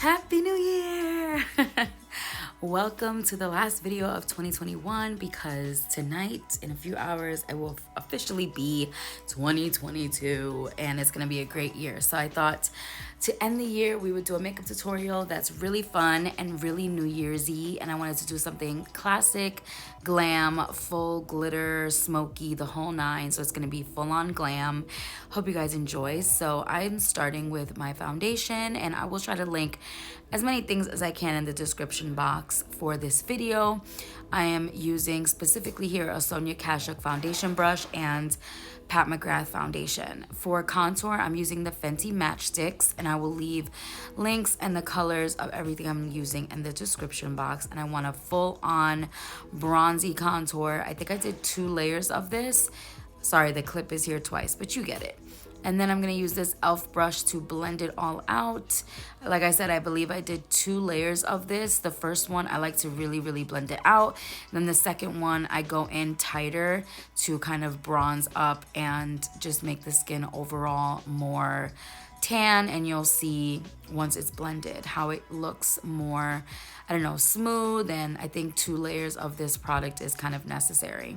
Happy New Year! Welcome to the last video of 2021 because tonight, in a few hours, it will officially be 2022 and it's gonna be a great year. So I thought to end the year, we would do a makeup tutorial that's really fun and really New Year's-y, and I wanted to do something classic, glam, full glitter, smoky, the whole nine. So it's gonna be full-on glam. Hope you guys enjoy. So I'm starting with my foundation, and I will try to link as many things as I can in the description box for this video. I am using specifically here a Sonia Kashuk foundation brush and Pat McGrath foundation. For contour, I'm using the Fenty MATCHSTIX, and I will leave links and the colors of everything I'm using in the description box. And I want a full-on bronzy contour. I think I did 2 layers of this. Sorry, the clip is here twice, but you get it. And then I'm gonna use this e.l.f. brush to blend it all out. Like I said, I believe I did 2 layers of this. The first one, I like to really blend it out. And then the second one, I go in tighter to kind of bronze up and just make the skin overall more tan. And you'll see once it's blended how it looks more, I don't know, smooth. And I think 2 layers of this product is kind of necessary.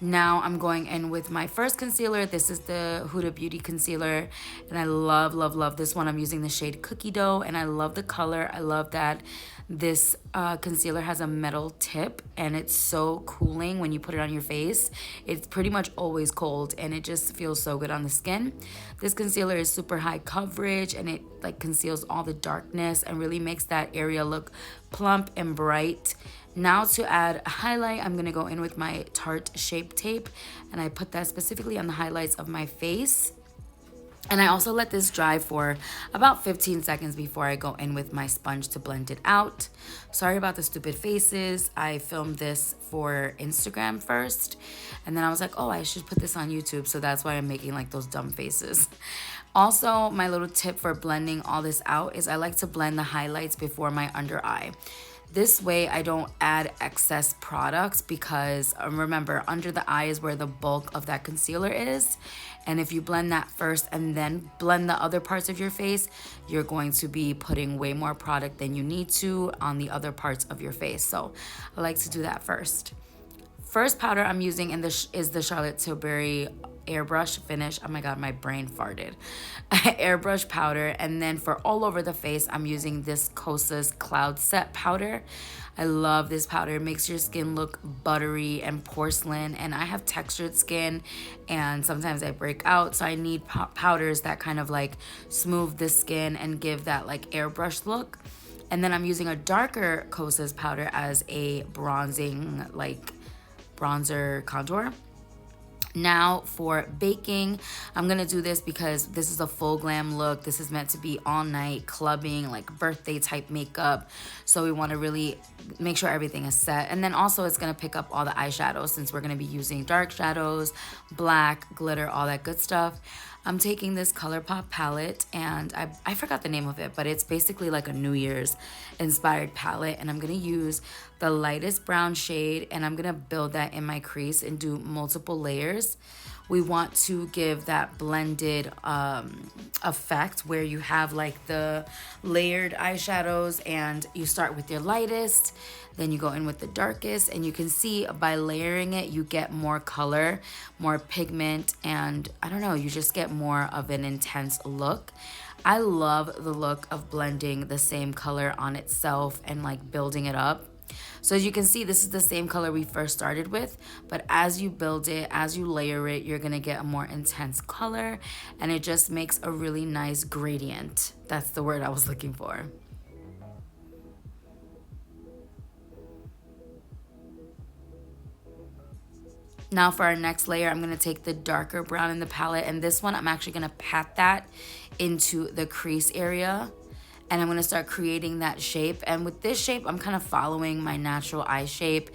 Now I'm going in with my first concealer. This is the Huda Beauty Concealer, and I love this one. I'm using the shade Cookie Dough, and I love the color. I love that this concealer has a metal tip, and it's so cooling when you put it on your face. It's pretty much always cold, and it just feels so good on the skin. This concealer is super high coverage, and it like conceals all the darkness and really makes that area look plump and bright. Now to add a highlight, I'm gonna go in with my Tarte Shape Tape, and I put that specifically on the highlights of my face. And I also let this dry for about 15 seconds before I go in with my sponge to blend it out. Sorry about the stupid faces. I filmed this for Instagram first, and then I was like, oh, I should put this on YouTube, so that's why I'm making like those dumb faces. Also, my little tip for blending all this out is I like to blend the highlights before my under eye. This way I don't add excess products because remember, under the eye is where the bulk of that concealer is. And if you blend that first and then blend the other parts of your face, you're going to be putting way more product than you need to on the other parts of your face. So I like to do that first. First powder I'm using is the Charlotte Tilbury Airbrush finish. Oh my god, my brain farted. Airbrush powder. And then for all over the face, I'm using this KOSAS Cloud Set powder. I love this powder. It makes your skin look buttery and porcelain, and I have textured skin and sometimes I break out, so I need powders that kind of like smooth the skin and give that like airbrush look. And then I'm using a darker KOSAS powder as a bronzing like bronzer contour. Now for baking, I'm gonna do this because this is a full glam look. This is meant to be all night clubbing, like birthday type makeup. So we want to really make sure everything is set. And then also it's gonna pick up all the eyeshadows since we're gonna be using dark shadows, black, glitter, all that good stuff. I'm taking this ColourPop palette, and I forgot the name of it, but it's basically like a New Year's inspired palette, and I'm gonna use the lightest brown shade, and I'm gonna build that in my crease and do multiple layers. We want to give that blended effect where you have like the layered eyeshadows, and you start with your lightest, then you go in with the darkest, and you can see by layering it, you get more color, more pigment, and I don't know, you just get more of an intense look. I love the look of blending the same color on itself and like building it up. So as you can see, this is the same color we first started with, but as you build it, as you layer it, you're gonna get a more intense color, and it just makes a really nice gradient. That's the word I was looking for. Now for our next layer, I'm gonna take the darker brown in the palette, and this one I'm actually gonna pat that into the crease area, and I'm gonna start creating that shape. And with this shape, I'm kind of following my natural eye shape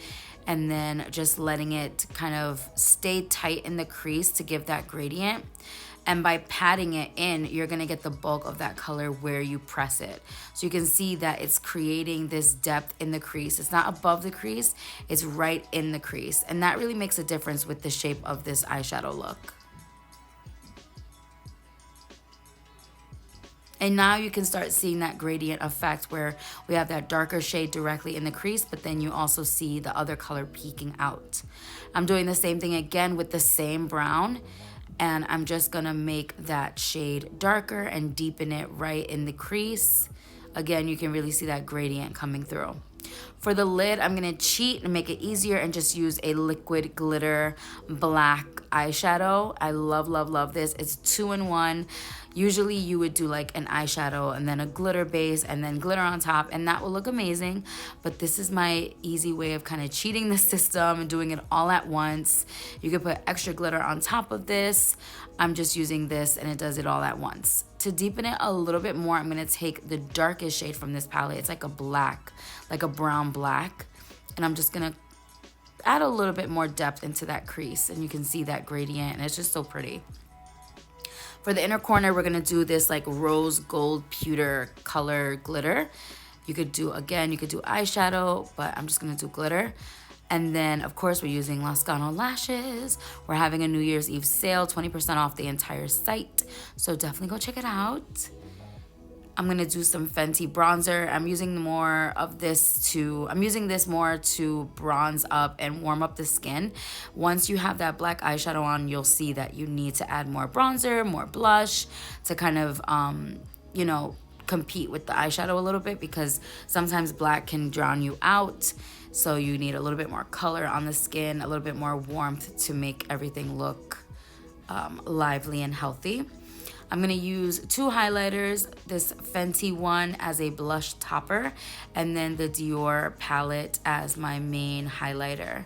and then just letting it kind of stay tight in the crease to give that gradient. And by patting it in, you're gonna get the bulk of that color where you press it. So you can see that it's creating this depth in the crease. It's not above the crease, it's right in the crease. And that really makes a difference with the shape of this eyeshadow look. And now you can start seeing that gradient effect where we have that darker shade directly in the crease, but then you also see the other color peeking out. I'm doing the same thing again with the same brown, and I'm just gonna make that shade darker and deepen it right in the crease. Again, you can really see that gradient coming through. For the lid, I'm gonna cheat and make it easier and just use a liquid glitter black eyeshadow. I love, love, love this. It's 2-in-1. Usually you would do like an eyeshadow and then a glitter base and then glitter on top, and that will look amazing. But this is my easy way of kind of cheating the system and doing it all at once. You could put extra glitter on top of this. I'm just using this and it does it all at once. To deepen it a little bit more, I'm gonna take the darkest shade from this palette. It's like a black, like a brown black. And I'm just gonna add a little bit more depth into that crease, and you can see that gradient, and it's just so pretty. For the inner corner, we're gonna do this like rose gold pewter color glitter. You could do, again, you could do eyeshadow, but I'm just gonna do glitter. And then, of course, we're using Lascano lashes. We're having a New Year's Eve sale, 20% off the entire site. So definitely go check it out. I'm gonna do some Fenty bronzer. I'm using this more to bronze up and warm up the skin. Once you have that black eyeshadow on, you'll see that you need to add more bronzer, more blush to kind of, you know, compete with the eyeshadow a little bit, because sometimes black can drown you out. So you need a little bit more color on the skin, a little bit more warmth to make everything look lively and healthy. I'm gonna use 2 highlighters, this Fenty one as a blush topper, and then the Dior palette as my main highlighter.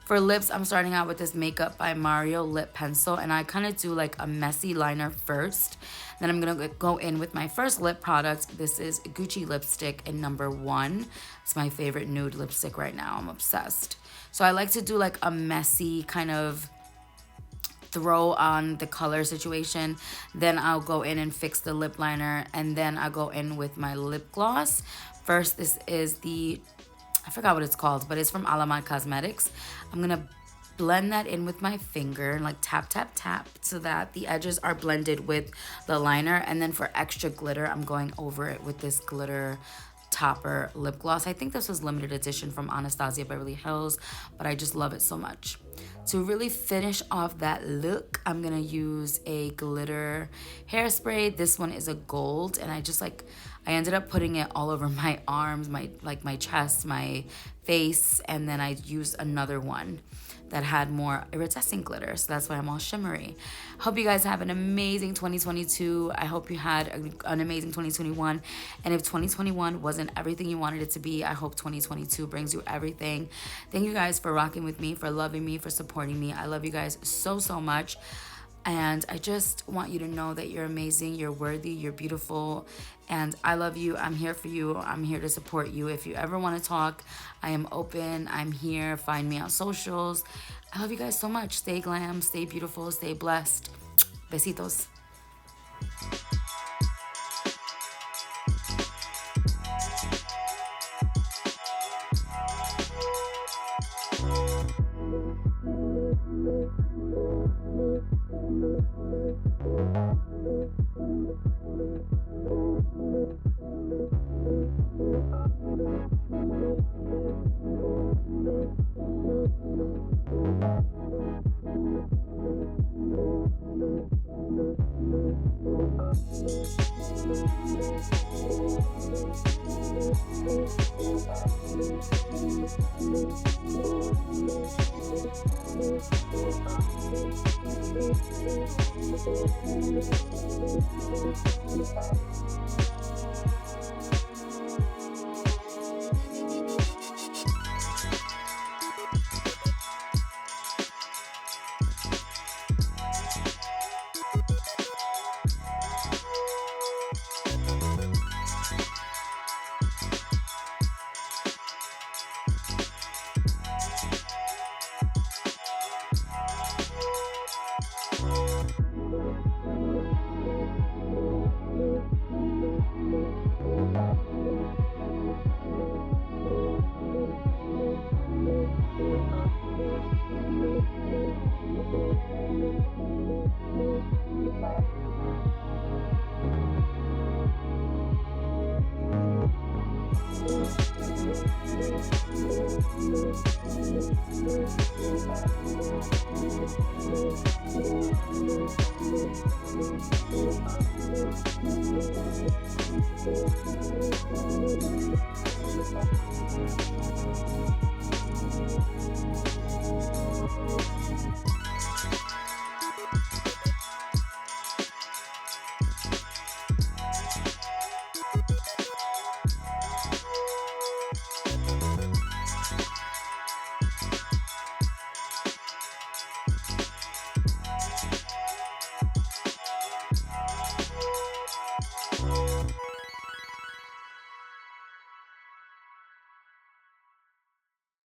For lips, I'm starting out with this Makeup by Mario lip pencil, and I kind of do like a messy liner first. Then I'm gonna go in with my first lip product. This is Gucci lipstick in number 1. It's my favorite nude lipstick right now. I'm obsessed. So I like to do like a messy kind of throw on the color situation. Then I'll go in and fix the lip liner, and then I'll go in with my lip gloss. First, this is the, I forgot what it's called, but it's from ALAMAR Cosmetics. I'm gonna blend that in with my finger and like tap, tap, tap so that the edges are blended with the liner. And then for extra glitter, I'm going over it with this glitter topper lip gloss. I think this was limited edition from Anastasia Beverly Hills, but I just love it so much. To really finish off that look, I'm gonna use a glitter hairspray. This one is a gold, and I ended up putting it all over my arms, my chest, my face, and then I used another one that had more iridescent glitter, so that's why I'm all shimmery. Hope you guys have an amazing 2022. I hope you had an amazing 2021, and if 2021 wasn't everything you wanted it to be, I hope 2022 brings you everything. Thank you guys for rocking with me, for loving me, for supporting me. I love you guys so, so much. And I just want you to know that you're amazing, you're worthy, you're beautiful, and I love you. I'm here for you. I'm here to support you. If you ever want to talk, I am open. I'm here. Find me on socials. I love you guys so much. Stay glam, stay beautiful, stay blessed. Besitos.